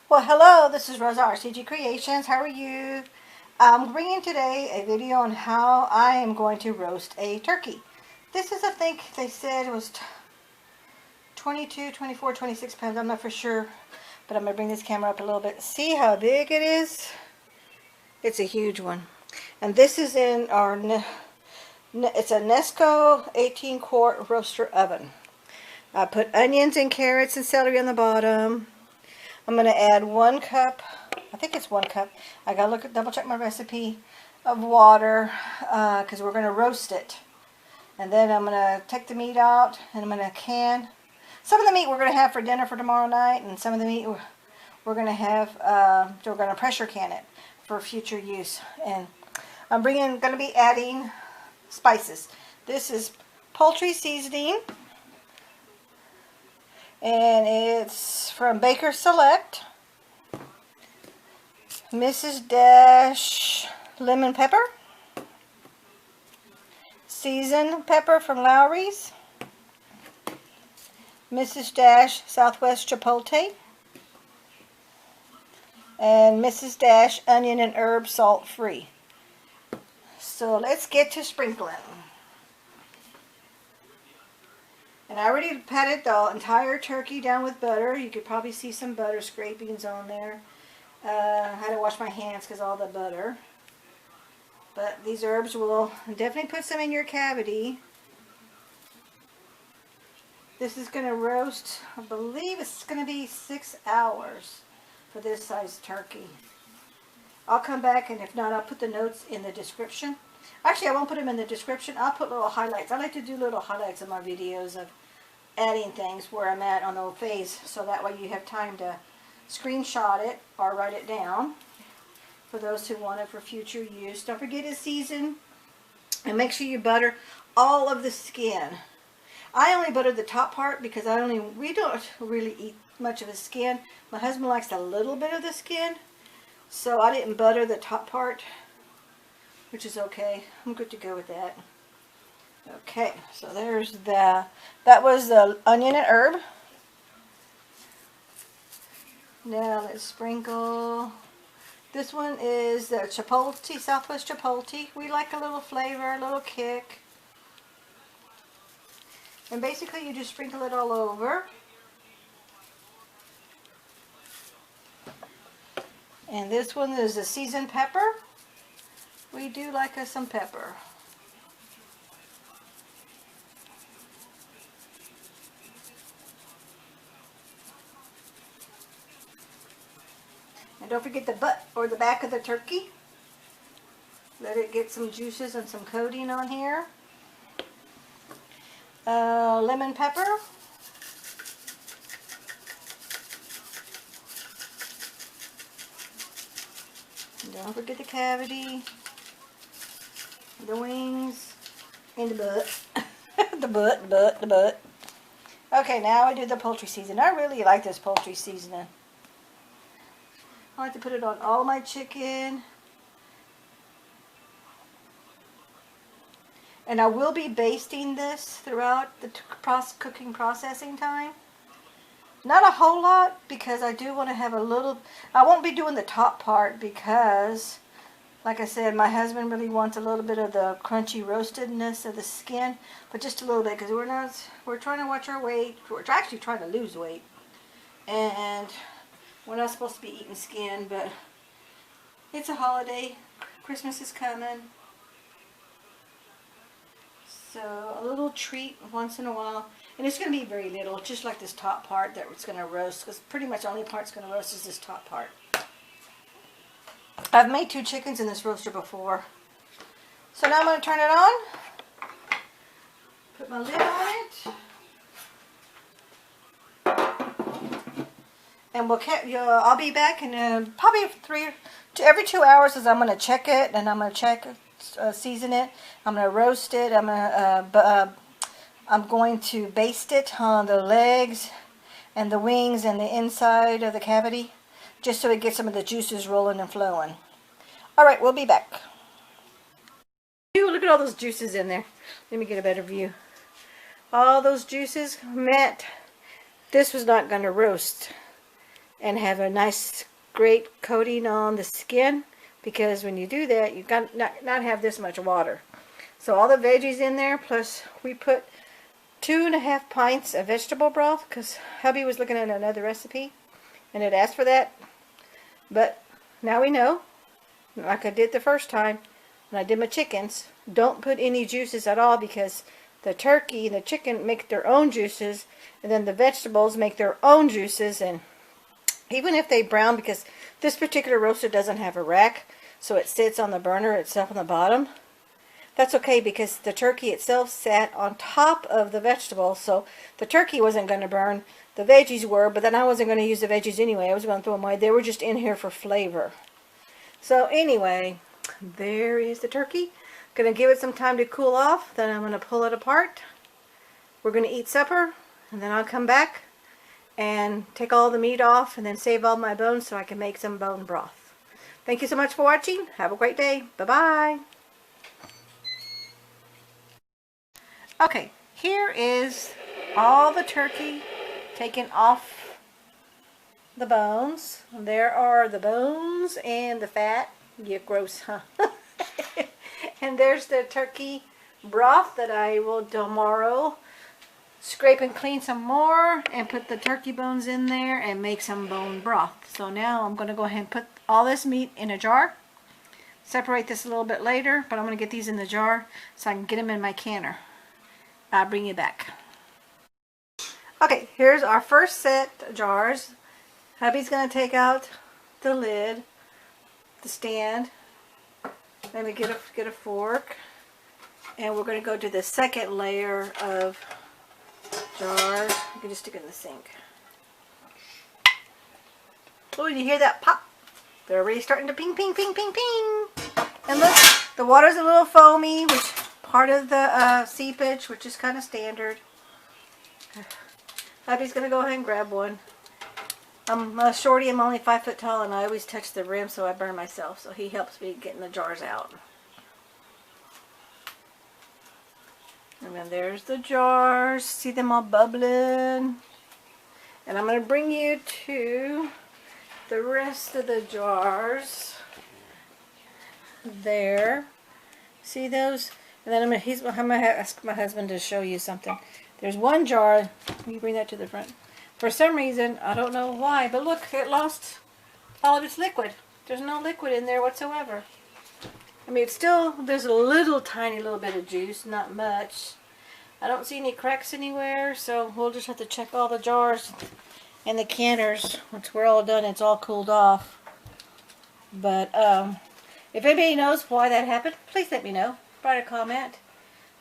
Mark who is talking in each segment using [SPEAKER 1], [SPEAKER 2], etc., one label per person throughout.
[SPEAKER 1] Well, hello, this is Rosa RCG Creations. How are you? I'm bringing today a video on how I am going to roast a turkey. This is, I think they said it was 22, 24, 26 pounds. I'm not for sure, but I'm going to bring this camera up a little bit. See how big it is? It's a huge one. And this is in our, it's a Nesco 18-quart roaster oven. I put onions and carrots and celery on the bottom. I'm going to add 1 cup, I think it's 1 cup, I got to double check my recipe, of water, because we're going to roast it. And then I'm going to take the meat out, and I'm going to can. Some of the meat we're going to have for dinner for tomorrow night, and some of the meat we're going to have, we're going to pressure can it for future use. And I'm going to be adding spices. This is poultry seasoning. And it's from Baker Select. Mrs. Dash lemon pepper. Seasoned pepper from Lowry's. Mrs. Dash Southwest Chipotle. And Mrs. Dash onion and herb salt free. So let's get to sprinkling. And I already patted the entire turkey down with butter. You could probably see some butter scrapings on there. I had to wash my hands because all the butter. But these herbs will definitely put some in your cavity. This is going to roast, I believe it's going to be 6 hours for this size turkey. I'll come back, and if not, I'll put the notes in the description. Actually, I won't put them in the description. I'll put little highlights. I like to do little highlights in my videos of adding things where I'm at on the phase, so that way you have time to screenshot it or write it down for those who want it for future use. Don't forget to season, and make sure you butter all of the skin. I only butter the top part because we don't really eat much of the skin. My husband likes a little bit of the skin, so I didn't butter the top part, which is okay. I'm good to go with that. Okay, so there's that was the onion and herb. Now let's sprinkle. This one is the Chipotle, Southwest Chipotle. We like a little flavor, a little kick. And basically you just sprinkle it all over. And this one is the seasoned pepper. We do like us some pepper. And don't forget the butt or the back of the turkey. Let it get some juices and some coating on here. Lemon pepper. And don't forget the cavity, the wings, and the butt. the butt. Okay, now I do the poultry seasoning. I really like this poultry seasoning. I like to put it on all my chicken. And I will be basting this throughout the cooking processing time. Not a whole lot, because I do want to have a little, I won't be doing the top part because, like I said, my husband really wants a little bit of the crunchy roastedness of the skin, but just a little bit, because we're trying to watch our weight. We're actually trying to lose weight. And we're not supposed to be eating skin, but it's a holiday. Christmas is coming. So a little treat once in a while. And it's going to be very little, just like this top part that it's going to roast, because pretty much the only part it's going to roast is this top part. I've made 2 chickens in this roaster before. So now I'm going to turn it on. Put my lid on it. And I'll be back in probably every 2 hours, as I'm going to check it, and I'm going to season it. I'm going to roast it. I'm going to baste it on the legs and the wings and the inside of the cavity, just so it gets some of the juices rolling and flowing. Alright, we'll be back. Ooh, look at all those juices in there. Let me get a better view. All those juices meant this was not going to roast and have a nice great coating on the skin, because when you do that, you got not have this much water. So all the veggies in there, plus we put 2.5 pints of vegetable broth, because hubby was looking at another recipe and it asked for that. But now we know, like I did the first time when I did my chickens, don't put any juices at all, because the turkey and the chicken make their own juices, and then the vegetables make their own juices. And even if they brown, because this particular roaster doesn't have a rack, so it sits on the burner itself on the bottom, that's okay, because the turkey itself sat on top of the vegetables, so the turkey wasn't going to burn. The veggies were, but then I wasn't going to use the veggies anyway. I was going to throw them away. They were just in here for flavor. So anyway, there is the turkey. Going to give it some time to cool off. Then I'm going to pull it apart. We're going to eat supper, and then I'll come back and take all the meat off and then save all my bones so I can make some bone broth. Thank you so much for watching. Have a great day. Bye-bye. Okay, here is all the turkey taken off the bones. There are the bones and the fat. Yeah, gross, huh? And there's the turkey broth that I will tomorrow scrape and clean some more and put the turkey bones in there and make some bone broth. So now I'm going to go ahead and put all this meat in a jar. Separate this a little bit later, but I'm going to get these in the jar so I can get them in my canner. I'll bring you back. Okay, here's our first set of jars. Hubby's going to take out the lid, the stand. Let me get a fork. And we're going to go to the second layer of jars. You can just stick it in the sink. Oh, you hear that pop? They're already starting to ping, ping, ping, ping, ping. And look, the water's a little foamy, which part of the seepage, which is kind of standard. Hubby's going to go ahead and grab one. I'm a shorty, I'm only 5 foot tall, and I always touch the rim so I burn myself, so he helps me getting the jars out. And then there's the jars. See them all bubbling? And I'm going to bring you to the rest of the jars. There. See those? And then I'm going to ask my husband to show you something. There's one jar. Let me bring that to the front. For some reason, I don't know why, but look, it lost all of its liquid. There's no liquid in there whatsoever. I mean, it's still, there's a little tiny little bit of juice, not much. I don't see any cracks anywhere, so we'll just have to check all the jars and the canners. Once we're all done, it's all cooled off. But if anybody knows why that happened, please let me know. Write a comment.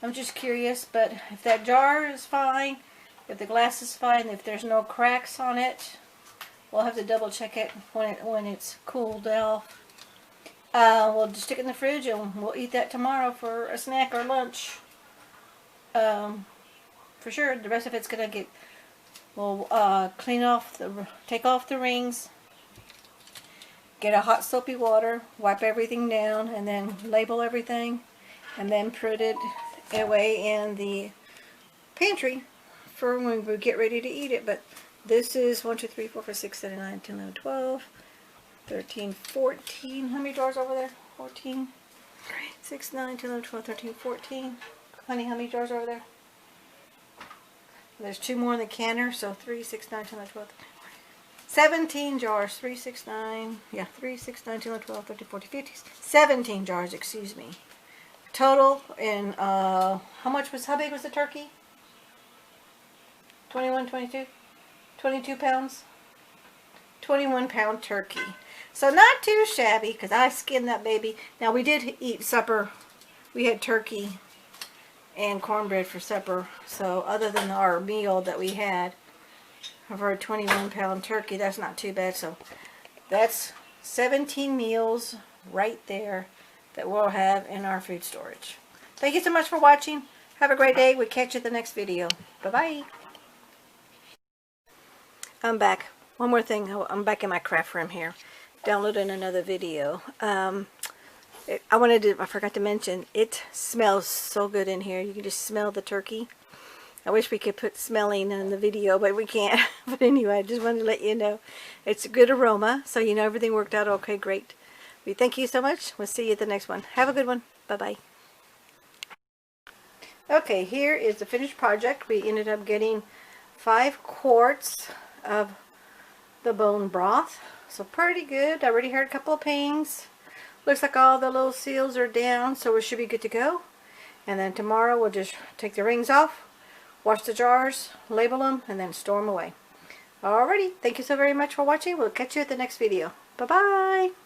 [SPEAKER 1] I'm just curious, but if that jar is fine, if the glass is fine, if there's no cracks on it, we'll have to double check it when it's cooled off. We'll just stick it in the fridge and we'll eat that tomorrow for a snack or lunch. For sure, the rest of it's gonna get. We'll take off the rings, get a hot soapy water, wipe everything down, and then label everything, and then put it away in the pantry for when we get ready to eat it. But this is 1, 2, 3, 4, 5, 6, 7, 9, 10, 11, 12, 13, 14. How many jars over there? 14. 6, 9, 10, 11, 12, 13, 14. Honey, how many jars over there? There's 2 more in the canner, so 3, 6, 9, 10, 11, 12, 13, 17 jars. 3, 6, 9. Yeah, 3, 6, 9, 10, 11, 12, 13, 14, 15. 17 jars, excuse me. Total in, how much was, how big was the turkey? 21, 22? 22 pounds? 21-pound turkey. So not too shabby, because I skinned that baby. Now we did eat supper. We had turkey and cornbread for supper. So other than our meal that we had of our 21-pound turkey, that's not too bad. So that's 17 meals right there that we'll have in our food storage. Thank you so much for watching. Have a great day. We'll catch you at the next video. Bye-bye. I'm back. One more thing. I'm back in my craft room here. Downloading another video. I forgot to mention, it smells so good in here. You can just smell the turkey. I wish we could put smelling in the video, but we can't. But anyway, I just wanted to let you know it's a good aroma, so you know everything worked out okay, great. We thank you so much. We'll see you at the next one. Have a good one. Bye-bye. Okay, here is the finished project. We ended up getting 5 quarts of the bone broth. So pretty good. I already heard a couple of pings. Looks like all the little seals are down, so we should be good to go. And then tomorrow we'll just take the rings off, wash the jars, label them, and then store them away. Alrighty, thank you so very much for watching. We'll catch you at the next video. Bye-bye.